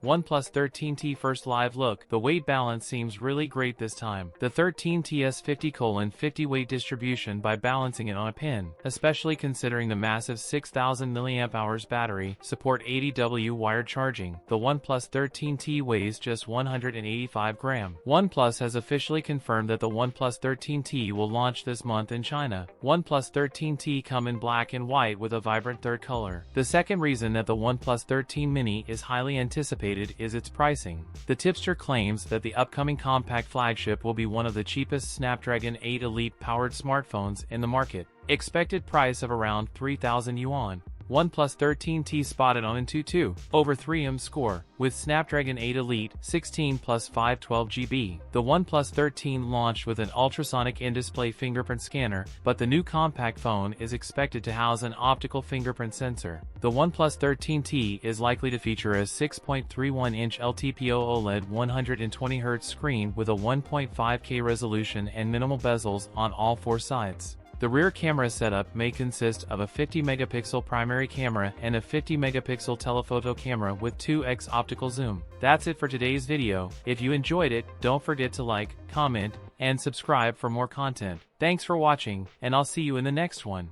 OnePlus 13T first live look. The weight balance seems really great this time. The 13T's 50/50 weight distribution by balancing it on a pin, especially considering the massive 6000 mAh battery, support 80W wired charging. The OnePlus 13T weighs just 185 grams. OnePlus has officially confirmed that the OnePlus 13T will launch this month in China. OnePlus 13T come in black and white with a vibrant third color. The second reason that the OnePlus 13 Mini is highly anticipated is its pricing. The tipster claims that the upcoming compact flagship will be one of the cheapest Snapdragon 8 Elite powered smartphones in the market. Expected price of around 3,000 yuan. OnePlus 13T spotted on Antutu, over 3M score, with Snapdragon 8 Elite, 16 plus 512GB. The OnePlus 13 launched with an ultrasonic in-display fingerprint scanner, but the new compact phone is expected to house an optical fingerprint sensor. The OnePlus 13T is likely to feature a 6.31-inch LTPO OLED 120Hz screen with a 1.5K resolution and minimal bezels on all four sides. The rear camera setup may consist of a 50-megapixel primary camera and a 50-megapixel telephoto camera with 2x optical zoom. That's it for today's video. If you enjoyed it, don't forget to like, comment, and subscribe for more content. Thanks for watching, and I'll see you in the next one.